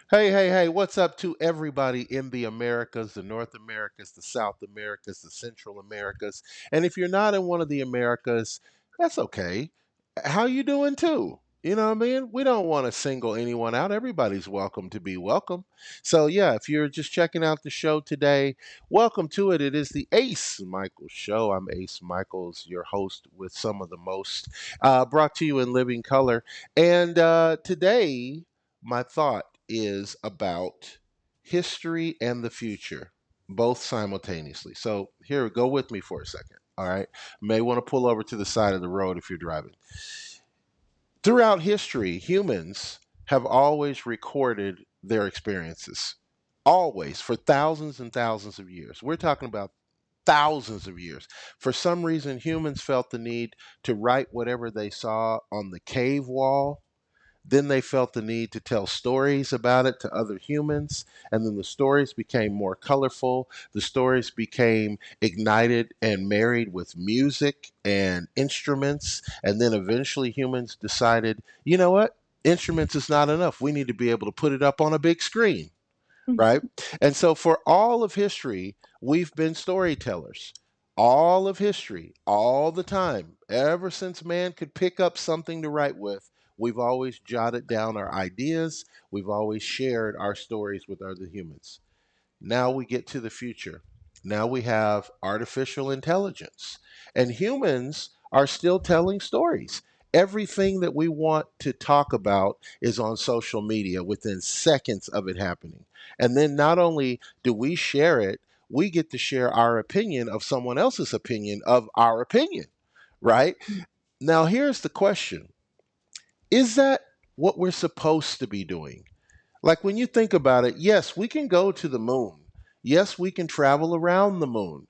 Hey, hey, hey, what's up to everybody in the Americas, the North Americas, the South Americas, the Central Americas? And if you're not in one of the Americas, that's okay. How you doing too? You know what I mean? We don't want to single anyone out. Everybody's welcome to be welcome. So yeah, if you're just checking out the show today, welcome to it. It is the Ace Michaels Show. I'm Ace Michaels, your host with some of the most, brought to you in living color. And today, my thought is about history and the future, both simultaneously. So, here, go with me for a second. All right. May want to pull over to the side of the road if you're driving. Throughout history, humans have always recorded their experiences, always, for thousands and thousands of years. We're talking about thousands of years. For some reason, humans felt the need to write whatever they saw on the cave wall. Then they felt the need to tell stories about it to other humans. And then the stories became more colorful. The stories became ignited and married with music and instruments. And then eventually humans decided, you know what? Instruments is not enough. We need to be able to put it up on a big screen, right? And so for all of history, we've been storytellers. All of history, all the time, ever since man could pick up something to write with, we've always jotted down our ideas. We've always shared our stories with other humans. Now we get to the future. Now we have artificial intelligence, and humans are still telling stories. Everything that we want to talk about is on social media within seconds of it happening. And then not only do we share it, we get to share our opinion of someone else's opinion of our opinion, right? Now, here's the question: is that what we're supposed to be doing? Like when you think about it, yes, we can go to the moon. Yes, we can travel around the moon.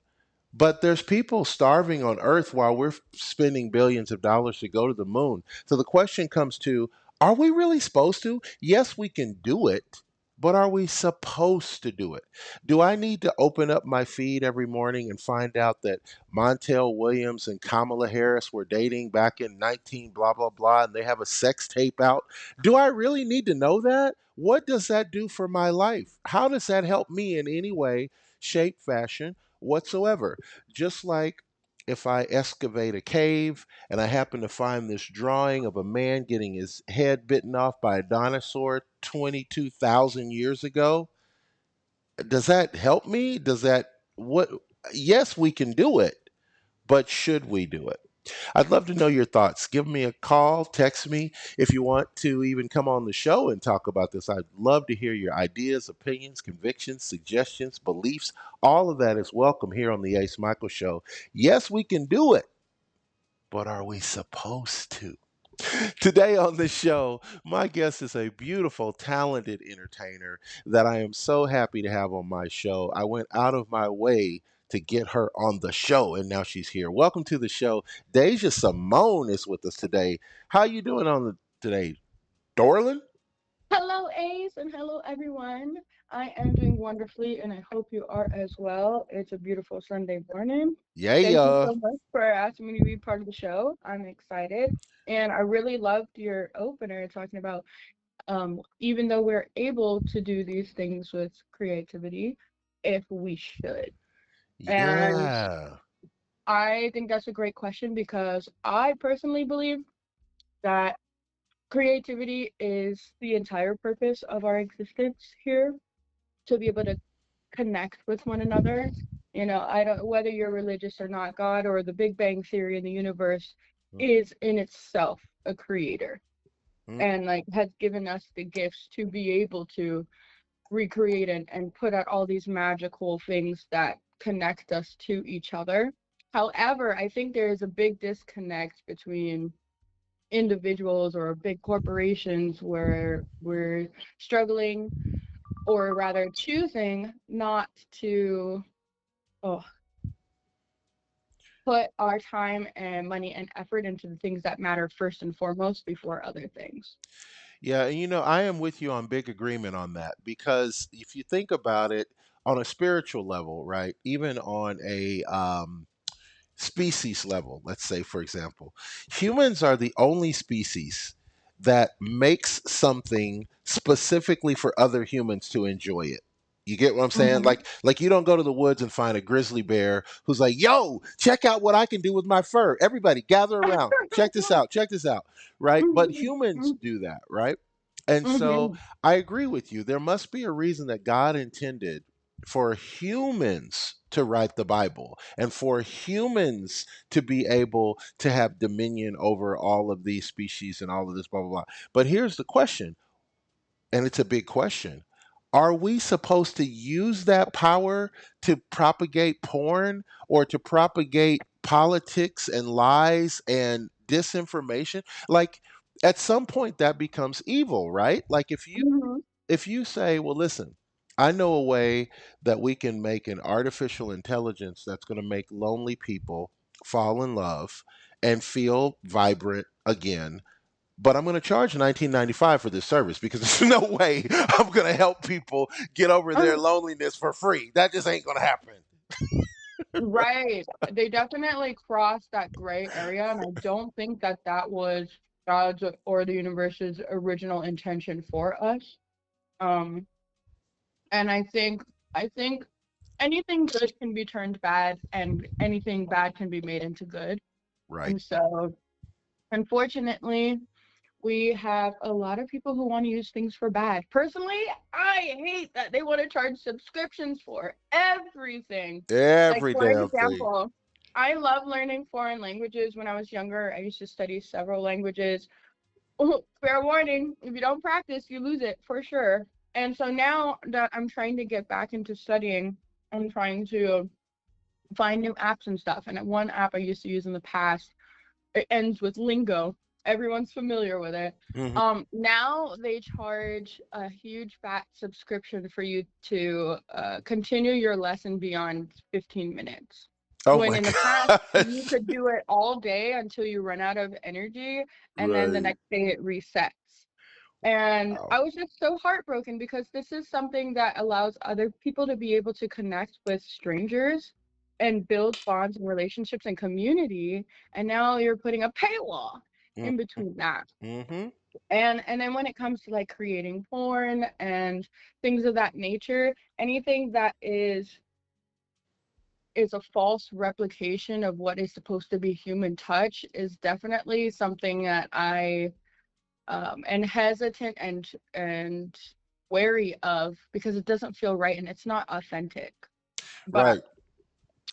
But there's people starving on Earth while we're spending billions of dollars to go to the moon. So the question comes to, are we really supposed to? Yes, we can do it, but are we supposed to do it? Do I need to open up my feed every morning and find out that Montel Williams and Kamala Harris were dating back in 19 blah blah blah and they have a sex tape out? Do I really need to know that? What does that do for my life? How does that help me in any way, shape, fashion whatsoever? Just like if I excavate a cave and I happen to find this drawing of a man getting his head bitten off by a dinosaur 22,000 years ago, does that help me? Does that, what? Yes, we can do it, but should we do it? I'd love to know your thoughts. Give me a call, text me if you want to even come on the show and talk about this. I'd love to hear your ideas, opinions, convictions, suggestions, beliefs. All of that is welcome here on the Ace Michael Show. Yes, we can do it, but are we supposed to? Today on the show, my guest is a beautiful, talented entertainer that I am so happy to have on my show. I went out of my way to get her on the show, and now she's here. Welcome to the show. Dasia Simone is with us today. How you doing on today, Dorlin? Hello, Ace, and hello, everyone. I am doing wonderfully, and I hope you are as well. It's a beautiful Sunday morning. Thank you Yeah. so much for asking me to be part of the show. I'm excited, and I really loved your opener talking about even though we're able to do these things with creativity, if we should. And Yeah. I think that's a great question because I personally believe that creativity is the entire purpose of our existence here to be able to connect with one another. You know, I don't whether you're religious or not, God or the Big Bang theory in the universe is in itself a creator Mhm. and like has given us the gifts to be able to recreate and put out all these magical things that connect us to each other. However, I think there is a big disconnect between individuals or big corporations where we're struggling or rather choosing not to oh, put our time and money and effort into the things that matter first and foremost before other things. Yeah, and I am with you on big agreement on that because if you think about it on a spiritual level, right? Even on a species level, let's say, for example, humans are the only species that makes something specifically for other humans to enjoy it. You get what I'm saying? Mhm. Like you don't go to the woods and find a grizzly bear who's like, "Yo, check out what I can do with my fur. Everybody gather around. Check this out. Check this out." Right? But Mhm. humans do that, right? And so Mhm. I agree with you. There must be a reason that God intended for humans to write the Bible and for humans to be able to have dominion over all of these species and all of this, blah, blah, blah. But here's the question, and it's a big question. Are we supposed to use that power to propagate porn or to propagate politics and lies and disinformation? Like, at some point that becomes evil, right? Like Mhm. if you say, well, listen, I know a way that we can make an artificial intelligence that's going to make lonely people fall in love and feel vibrant again, but I'm going to charge 19.95 for this service because there's no way I'm going to help people get over their loneliness for free. That just ain't going to happen. Right. They definitely crossed that gray area, and I don't think that that was God's or the universe's original intention for us. Um, and I think anything good can be turned bad, and anything bad can be made into good. Right. And so, unfortunately, we have a lot of people who want to use things for bad. Personally, I hate that they want to charge subscriptions for everything. Like, Every for damn thing. example, I love learning foreign languages. When I was younger, I used to study several languages. Fair warning, if you don't practice, you lose it for sure. And so now that I'm trying to get back into studying, I'm trying to find new apps and stuff. And one app I used to use in the past, it ends with lingo. Everyone's familiar with it. Hmm. Now they charge a huge fat subscription for you to continue your lesson beyond 15 minutes. Oh When my in the past you gosh. could do it all day until you run out of energy, and then the Right. next day it resets. And Wow. I was just so heartbroken because this is something that allows other people to be able to connect with strangers and build bonds and relationships and community. And now you're putting a paywall in between that. Mm-hmm. And then when it comes to like creating porn and things of that nature, anything that is a false replication of what is supposed to be human touch is definitely something that I and hesitant and wary of because it doesn't feel right and it's not authentic. But Right.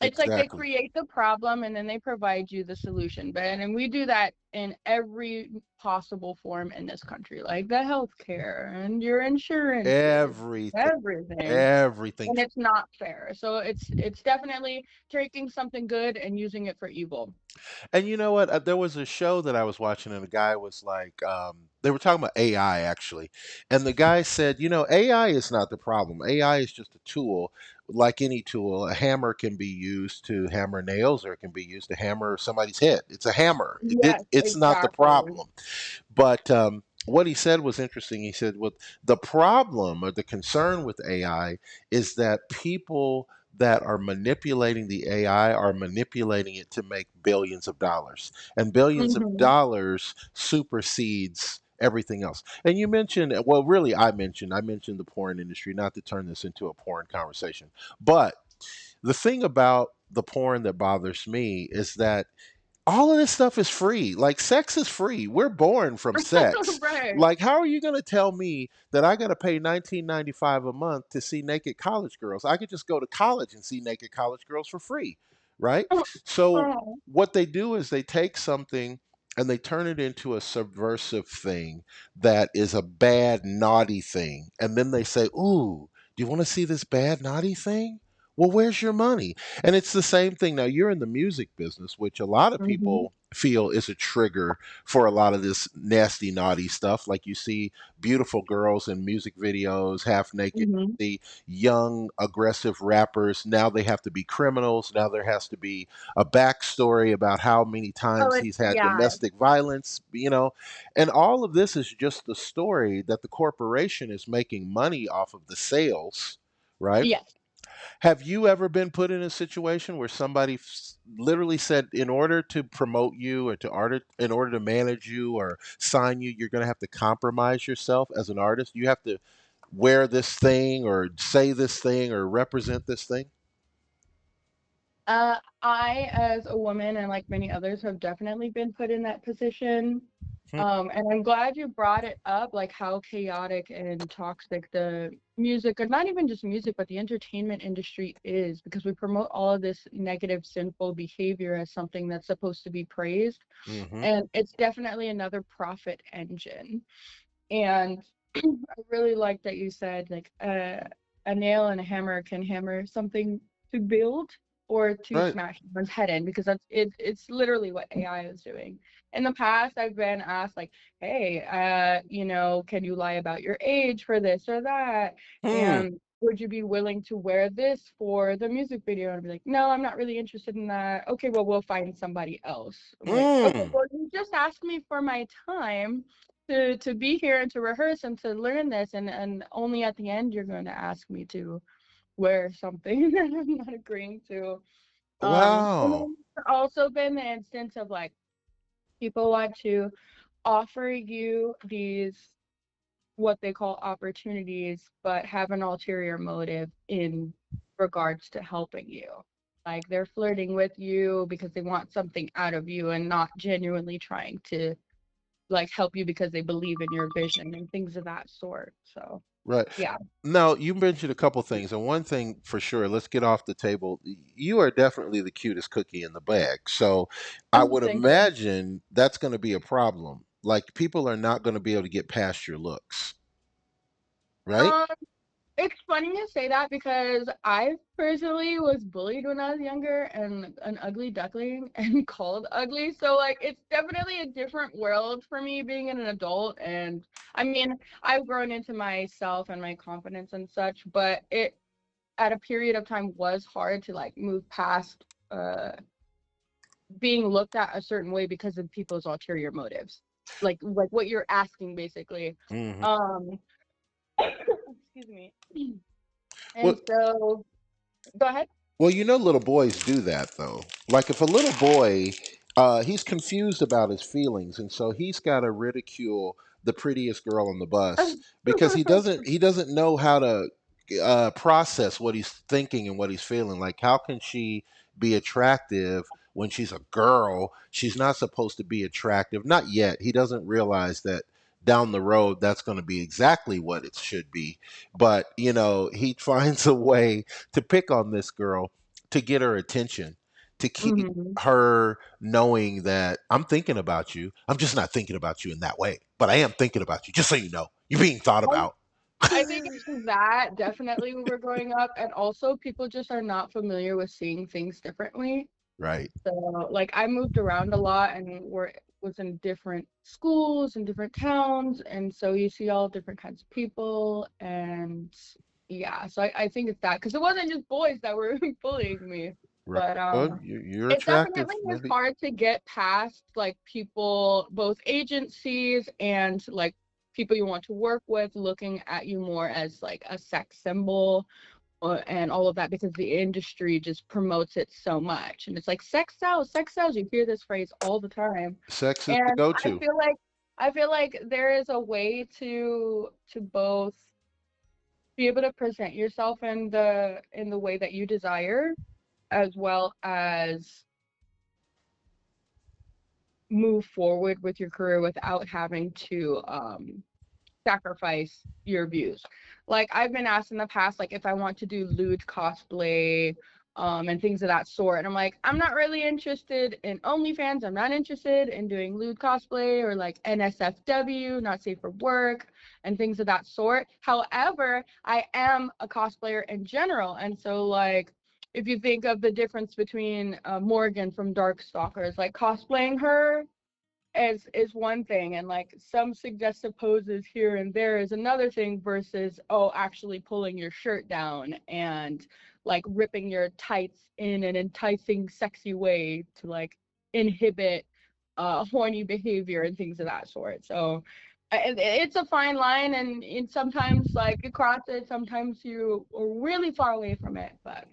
it's like they Exactly. create the problem and then they provide you the solution. But and we do that in every possible form in this country, like the healthcare and your insurances, Everything. everything. Everything. And it's not fair. So it's definitely taking something good and using it for evil. And you know what? There was a show that I was watching, and the guy was like, they were talking about AI actually. And the guy said, AI is not the problem. AI is just a tool. Like any tool, a hammer can be used to hammer nails or it can be used to hammer somebody's head. It's a hammer. Yes, It's not the exactly. problem. But what he said was interesting. He said, "What the problem or the concern with AI is that people that are manipulating the AI are manipulating it to make billions of dollars, and billions of Hmm. dollars supersedes." Everything else. And you mentioned, well, really, I mentioned the porn industry, not to turn this into a porn conversation. But the thing about the porn that bothers me is that all of this stuff is free. Like sex is free. We're born from sex. Right. Like how are you going to tell me that I got to pay 19.95 a month to see naked college girls? I could just go to college and see naked college girls for free, right? So Oh. what they do is they take something and they turn it into a subversive thing that is a bad naughty thing. And then they say, "Ooh, do you want to see this bad naughty thing? Well, where's your money?" And it's the same thing. Now, you're in the music business, which a lot of Hmm. people feel is a trigger for a lot of this nasty, naughty stuff. Like you see beautiful girls in music videos, half naked. Hmm. The young, aggressive rappers, now they have to be criminals. Now there has to be a backstory about how many Oh, times it's he's had yeah. domestic violence. And all of this is just the story that the corporation is making money off of the sales, right? Yes. Have you ever been put in a situation where somebody literally said, in order to promote you or in order to manage you or sign you, you're going to have to compromise yourself as an artist? You have to wear this thing or say this thing or represent this thing? I, as a woman, and like many others, have definitely been put in that position. Hmm. And I'm glad you brought it up, like how chaotic and toxic the music, or not even just music, but the entertainment industry is, because we promote all of this negative, sinful behavior as something that's supposed to be praised. Hmm. And it's definitely another profit engine. And I really like that you said like a nail and a hammer can hammer something to build or to Right. smash someone's head in, because it's literally what AI is doing. In the past, I've been asked like, "Hey, can you lie about your age for this or that? Hmm. And would you be willing to wear this for the music video?" And I'd be like, "No, I'm not really interested in that." "Okay, well, we'll find somebody else." I'm like, "Okay, Hmm. well, you just asked me for my time to be here and to rehearse and to learn this, and only at the end you're going to ask me to wear something that I'm not agreeing to." And Wow. then there's also been the instance of like people want to offer you these what they call opportunities, but have an ulterior motive in regards to helping you. Like they're flirting with you because they want something out of you and not genuinely trying to like help you because they believe in your vision and things of that sort. So Right. yeah. Now, you mentioned a couple things, and one thing for sure, let's get off the table. You are definitely the cutest cookie in the bag. So I would Thank you. imagine that's going to be a problem. Like, people are not going to be able to get past your looks, right? Um, it's funny you say that because I personally was bullied when I was younger and an ugly duckling and called ugly. So like it's definitely a different world for me being an adult. And I mean, I've grown into myself and my confidence and such, but it at a period of time was hard to like move past being looked at a certain way because of people's ulterior motives. Like what you're asking basically. Hmm. Um excuse me. Well, And so go ahead. Well, little boys do that though. Like if a little boy, he's confused about his feelings, and so he's got to ridicule the prettiest girl on the bus because he doesn't know how to process what he's thinking and what he's feeling. Like, how can she be attractive when she's a girl? She's not supposed to be attractive. Not yet. He doesn't realize that down the road that's going to be exactly what it should be. But he finds a way to pick on this girl to get her attention, to keep Mhm. her knowing that I'm thinking about you. I'm just not thinking about you in that way, but I am thinking about you. Just so you know, you're being thought I about. I think it's that definitely when we're growing up, and also people just are not familiar with seeing things differently. Right. So like I moved around a lot and was in different schools and different towns, and so you see all different kinds of people. And yeah, so I think it's that because it wasn't just boys that were bullying me, Right. but Well, you're it attractive. definitely is Maybe. hard to get past like people, both agencies and like people you want to work with, looking at you more as like a sex symbol and all of that, because the industry just promotes it so much. And it's like sex sells, sex sells. You hear this phrase all the time. Sex is the And go-to. I feel like there is a way to both be able to present yourself in the way that you desire, as well as move forward with your career without having to sacrifice your views. Like I've been asked in the past, like if I want to do lewd cosplay, and things of that sort. And I'm like, I'm not really interested in OnlyFans. I'm not interested in doing lewd cosplay or like NSFW, not safe for work, and things of that sort. However, I am a cosplayer in general. And so like if you think of the difference between Morgan from Darkstalkers, like cosplaying her is one thing, and like some suggestive poses here and there is another thing, versus actually pulling your shirt down and like ripping your tights in an enticing sexy way to like inhibit horny behavior and things of that sort. So It's a fine line, and sometimes like you cross it, sometimes you are really far away from it. But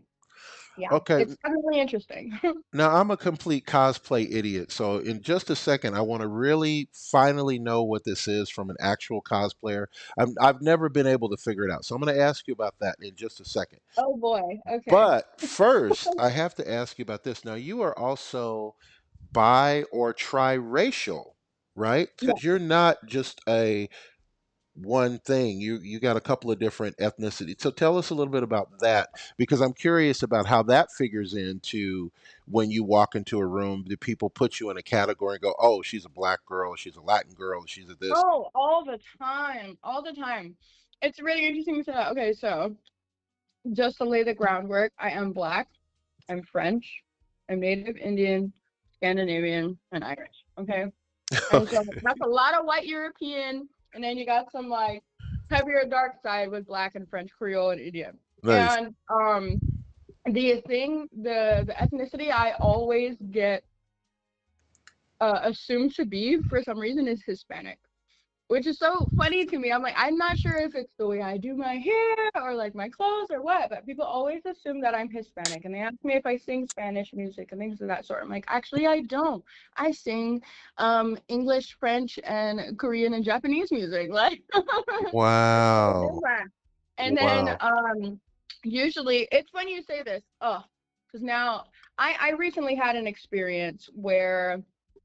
yeah, Okay, it's definitely interesting. now I'm a complete cosplay idiot. So in just a second, I want to really finally know what this is from an actual cosplayer. I've never been able to figure it out. So I'm going to ask you about that in just a second. Oh boy. Okay. But first, I have to ask you about this. Now, you are also bi or triracial, right? Yeah. Because you're not just a one thing. You got a couple of different ethnicities. So tell us a little bit about that, because I'm curious about how that figures into when you walk into a room. Do people put you in a category and go, "Oh, she's a black girl, she's a Latin girl, she's a this"? Oh, all the time, all the time. It's really interesting to say that. Okay, so just to lay the groundwork, I am black, I'm French, I'm Native Indian, Scandinavian, and Irish. Okay, and so Okay, that's a lot of white European, and then you got some like heavier dark side with black and French Creole and Indian. nice. And the ethnicity I always get assumed to be for some reason is Hispanic, which is so funny to me. I'm like, I'm not sure if it's the way I do my hair or like my clothes or what, but people always assume that I'm Hispanic, and they ask me if I sing Spanish music and things of that sort. I'm like, actually, I don't. I sing English, French, and Korean and Japanese music. Like, it's so Wow, different. And then wow. usually it's when you say this, oh, because now I recently had an experience where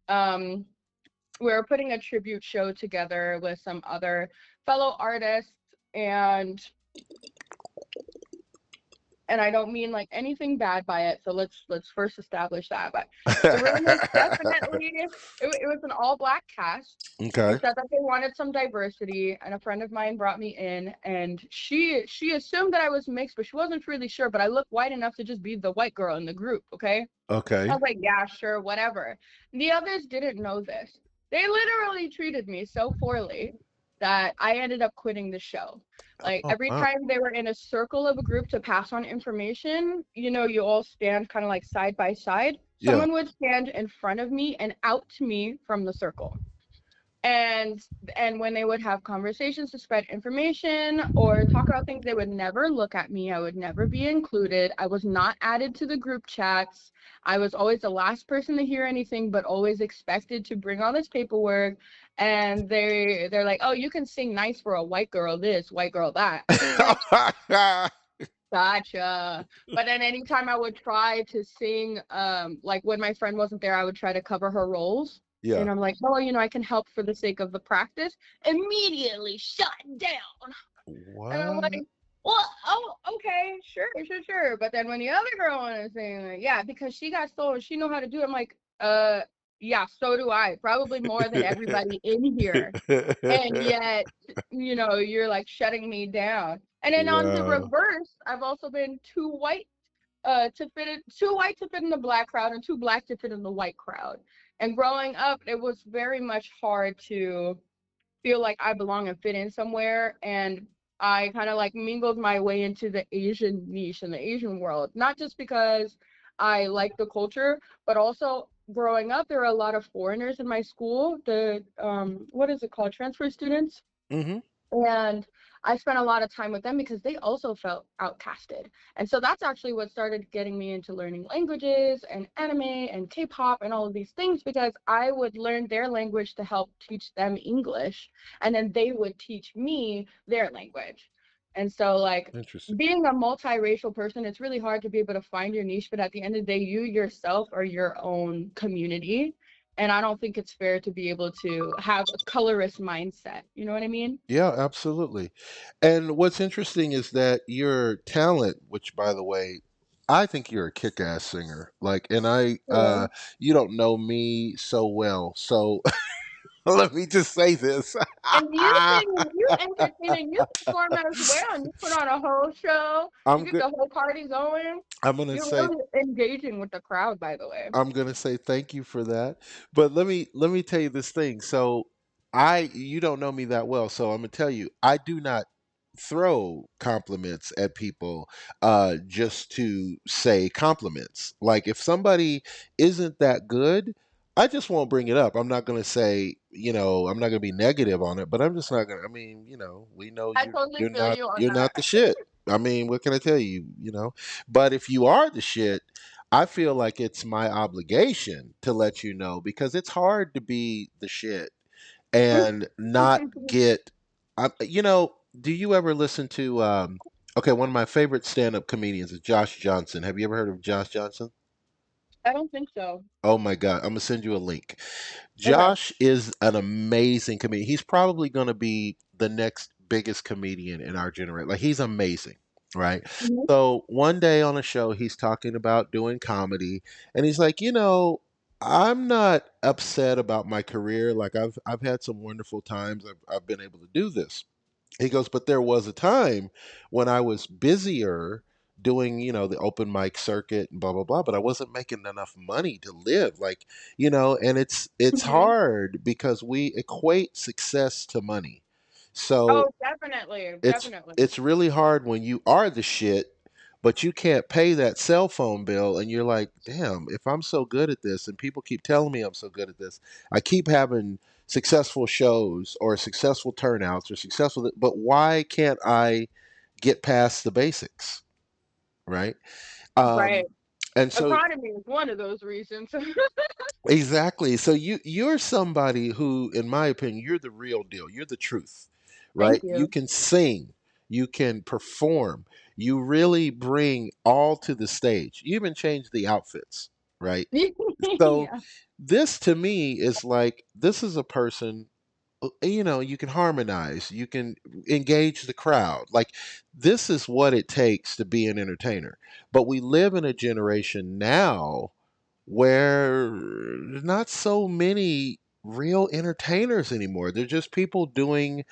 um we're putting a tribute show together with some other fellow artists, and I don't mean like anything bad by it. So let's first establish that. But the room was definitely it was an all black cast. They Okay, said that they wanted some diversity, and a friend of mine brought me in, and she assumed that I was mixed, but she wasn't really sure. But I looked white enough to just be the white girl in the group. Okay, I okay. was like, yeah, sure, whatever. The others didn't know this. They literally treated me so poorly that I ended up quitting the show. Like Oh, every wow. time they were in a circle of a group to pass on information, you all stand kind of like side by side. Yeah. Someone would stand in front of me and out to me from the circle, and when they would have conversations to spread information or talk about things, they would never look at me. I would never be included. I was not added to the group chats. I was always the last person to hear anything, but always expected to bring all this paperwork. And they're like, oh, you can sing nice for a white girl this, white girl that. I'm like, gotcha. But then anytime I would try to sing, like when my friend wasn't there, I would try to cover her roles. Yeah. And I'm like, oh, I can help for the sake of the practice. Immediately shut down. And I'm What? like, well, oh, okay, sure, sure, sure. But then when the other girl was saying, like, yeah, because she got stolen, she know how to do it. I'm like, yeah, so do I. Probably more than everybody in here. And yet, you're like shutting me down. And then on the Wow. reverse, I've also been too white to fit in the black crowd and too black to fit in the white crowd. And growing up, it was very much hard to feel like I belong and fit in somewhere. And I kind of like mingled my way into the Asian niche and the Asian world, not just because I like the culture, but also growing up, there were a lot of foreigners in my school, the what is it called? Transfer students. Hmm. And I spent a lot of time with them because they also felt outcasted. And so that's actually what started getting me into learning languages and anime and K-pop and all of these things, because I would learn their language to help teach them English, and then they would teach me their language. And so like Interesting. being a multiracial person, it's really hard to be able to find your niche, but at the end of the day, you yourself are your own community. And I don't think it's fair to be able to have a colorist mindset. You know what I mean? Yeah, absolutely. And what's interesting is that your talent, which by the way, I think you're a kick-ass singer. Like, and Yeah. you don't know me so well. So let me just say this. And you sing and you entertain and you perform as well, and you put on a whole show. You I'm get good. the whole party going. I'm gonna You're say really engaging with the crowd, by the way. I'm gonna say thank you for that. But let me tell you this thing. So I you don't know me that well, so I'm gonna tell you, I do not throw compliments at people just to say compliments. Like if somebody isn't that good, I just won't bring it up. I'm not going to say, I'm not going to be negative on it, but I'm just not going to. I mean, we know I totally you're feel not you on you're that. not the shit. I mean, what can I tell you? But if you are the shit, I feel like it's my obligation to let you know because it's hard to be the shit and not get. Do you ever listen to? Okay, one of my favorite stand-up comedians is Josh Johnson. Have you ever heard of Josh Johnson? I don't think so. Oh my God, I'm gonna send you a link. Okay. Josh is an amazing comedian. He's probably going to be the next biggest comedian in our generation. Like he's amazing, right? Mhm. So one day on a show, he's talking about doing comedy, and he's like, I'm not upset about my career. Like I've had some wonderful times. I've been able to do this. He goes, but there was a time when I was busier doing, the open mic circuit and blah blah blah, but I wasn't making enough money to live. Like, and it's Mhm. hard because we equate success to money. So Oh, definitely, it's definitely. it's really hard when you are the shit, but you can't pay that cell phone bill, and you're like, damn, if I'm so good at this, and people keep telling me I'm so good at this, I keep having successful shows or successful turnouts or successful, but why can't I get past the basics, right? Right. Um, and so Economy is one of those reasons. Exactly. So you're somebody who, in my opinion, you're the real deal. You're the truth, Thank right? You you. can sing, you can perform, you really bring all to the stage. You even change the outfits, right? So Yeah. this to me is like this is a person. You can harmonize, you can engage the crowd. Like this is what it takes to be an entertainer. But we live in a generation now where there's not so many real entertainers anymore. They're just people doing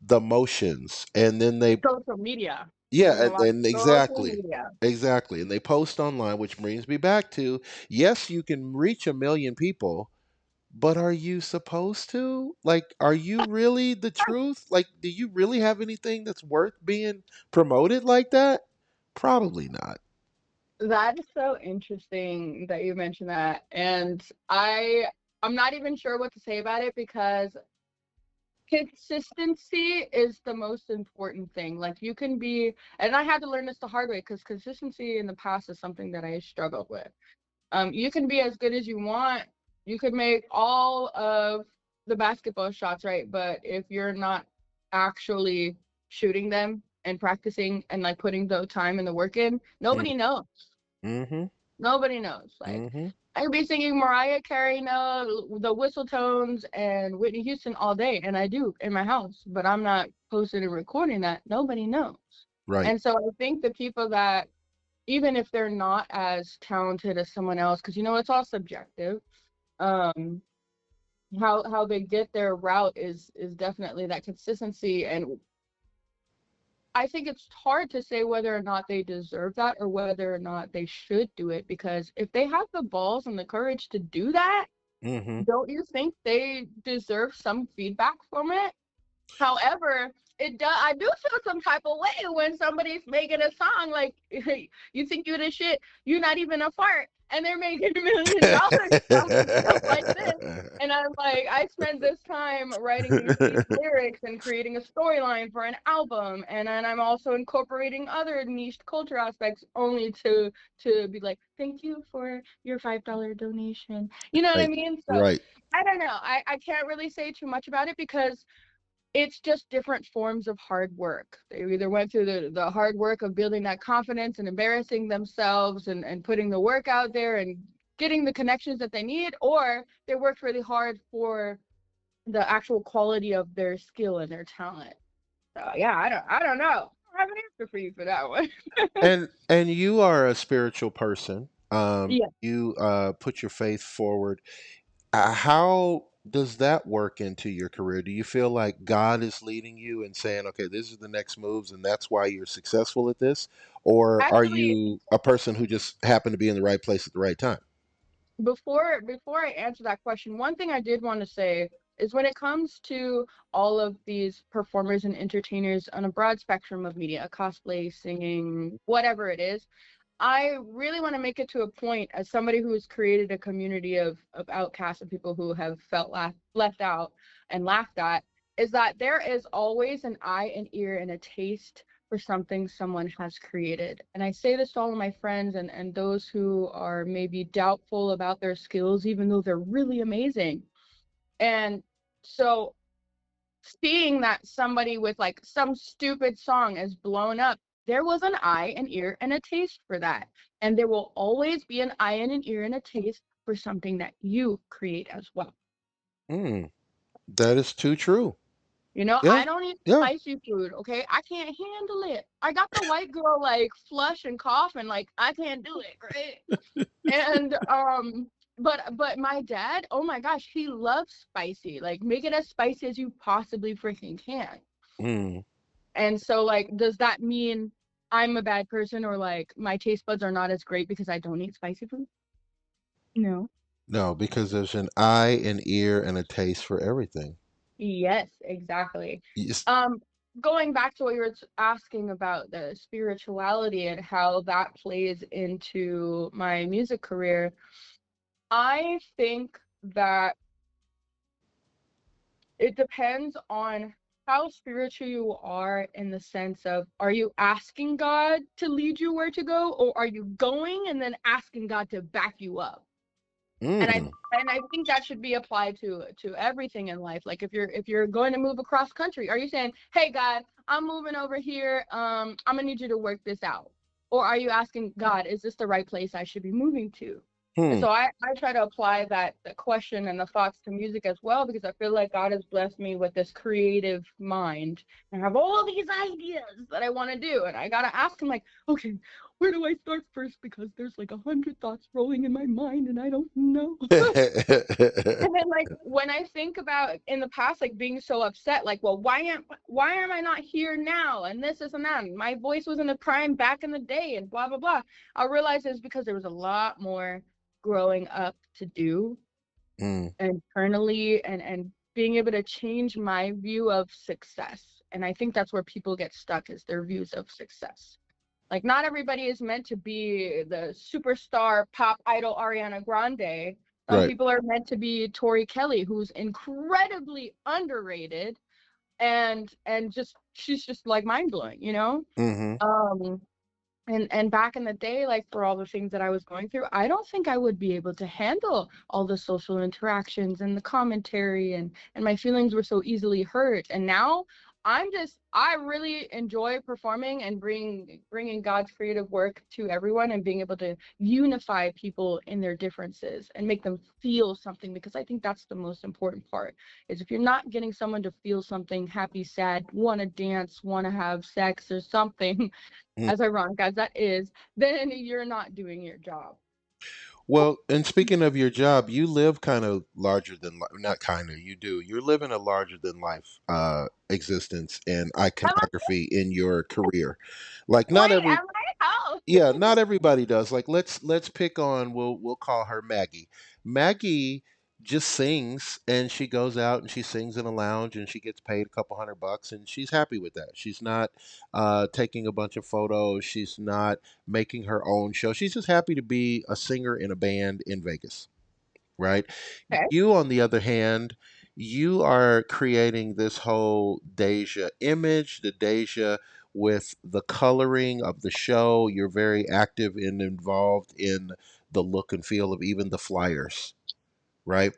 the motions, and then they, Social media. There's yeah, a and, lot of and social exactly, media. exactly, and they post online, which brings me back to yes, you can reach 1 million people, but are you supposed to? Like, are you really the truth? Like, do you really have anything that's worth being promoted like that? Probably not. That is so interesting that you mentioned that. And I'm not even sure what to say about it because consistency is the most important thing. Like you can be, and I had to learn this the hard way because consistency in the past is something that I struggled with. You can be as good as you want. You could make all of the basketball shots, right? But if you're not actually shooting them and practicing and like putting the time and the work in, nobody knows. Mm-hmm. Nobody knows. Like Mm-hmm. I could be singing Mariah Carey now, the whistle tones and Whitney Houston all day, and I do in my house, but I'm not posting and recording that. Nobody knows. Right. And so I think the people that even if they're not as talented as someone else, because it's all subjective. Um, how they get their route is definitely that consistency, and I think it's hard to say whether or not they deserve that or whether or not they should do it because if they have the balls and the courage to do that, Mm-hmm. don't you think they deserve some feedback from it? However, it does. I do feel some type of way when somebody's making a song like you think you're the shit. You're not even a fart, and they're making $1 million from stuff like this. And I'm like, I spent this time writing these deep lyrics and creating a storyline for an album, and then I'm also incorporating other niche culture aspects, only to be like, thank you for your $5 donation. You know what I Right. mean? So Right. I don't know. I can't really say too much about it because it's just different forms of hard work. They either went through the hard work of building that confidence and embarrassing themselves and putting the work out there and getting the connections that they need, or they worked really hard for the actual quality of their skill and their talent. So yeah, I don't know. I don't have an answer for you for that one. And you are a spiritual person. Yeah. You put your faith forward. How does that work into your career? Do you feel like God is leading you and saying, "Okay, this is the next moves, and that's why you're successful at this," or are Actually, you a person who just happened to be in the right place at the right time? before I answer that question, one thing I did want to say is when it comes to all of these performers and entertainers on a broad spectrum of media, cosplay, singing, whatever it is, I really want to make it to a point as somebody who has created a community of outcasts and people who have felt left out and laughed at, is that there is always an eye, an ear, and a taste for something someone has created. And I say this to all of my friends and those who are maybe doubtful about their skills, even though they're really amazing. And so seeing that somebody with like some stupid song is blown up, there was an eye, an ear, and a taste for that. And there will always be an eye and an ear and a taste for something that you create as well. Mm, that is too true. You know, Yeah, I don't eat yeah. spicy food, okay? I can't handle it. I got the white girl like flush and cough and like I can't do it, right? And but my dad, oh my gosh, he loves spicy. Like make it as spicy as you possibly freaking can. Mm. And so, like, does that mean I'm a bad person or like my taste buds are not as great because I don't eat spicy food? No. No, because there's an eye, an ear, and a taste for everything. Yes, exactly. Yes. Um, Going back to what you were asking about the spirituality and how that plays into my music career, I think that it depends on how spiritual you are in the sense of are you asking God to lead you where to go or are you going and then asking God to back you up? And I Mm, and I think that should be applied to everything in life. Like if you're going to move across country, are you saying, "Hey God, I'm moving over here. I'm gonna need you to work this out," or are you asking God, "Is this the right place I should be moving to?" And hmm. so I try to apply that the question and the thoughts to music as well because I feel like God has blessed me with this creative mind and I have all these ideas that I want to do, and I gotta ask him like, okay, where do I start first? Because there's like 100 thoughts rolling in my mind and I don't know. And then like when I think about in the past like being so upset, like, well, why am I not here now? And this and that. And my voice was in the prime back in the day and blah blah blah. I realized it's because there was a lot more growing up to do Mm, internally and being able to change my view of success. And I think that's where people get stuck is their views of success. Like not everybody is meant to be the superstar pop idol Ariana Grande. Some right. people are meant to be Tori Kelly, who's incredibly underrated and just she's just like mind blowing, you know? Mm-hmm. Um and back in the day, like for all the things that I was going through, I don't think I would be able to handle all the social interactions and the commentary and my feelings were so easily hurt. And now I really enjoy performing and bringing God's creative work to everyone and being able to unify people in their differences and make them feel something because I think that's the most important part. Is if you're not getting someone to feel something happy, sad, want to dance, want to have sex or something, as ironic as that is, then you're not doing your job. Well, and speaking of your job, you live kind of larger than not kind of, you do. You're living a larger than life existence and Am I, iconography in your career. Like not wait, every am I? How? yeah, not everybody does. Like let's pick on we'll call her Maggie. Maggie just sings and she goes out and she sings in a lounge and she gets paid a couple $100 and she's happy with that. She's not taking a bunch of photos. She's not making her own show. She's just happy to be a singer in a band in Vegas, right? Okay. You, on the other hand, you are creating this whole Dasia image, the Dasia with the coloring of the show. You're very active and involved in the look and feel of even the flyers, right?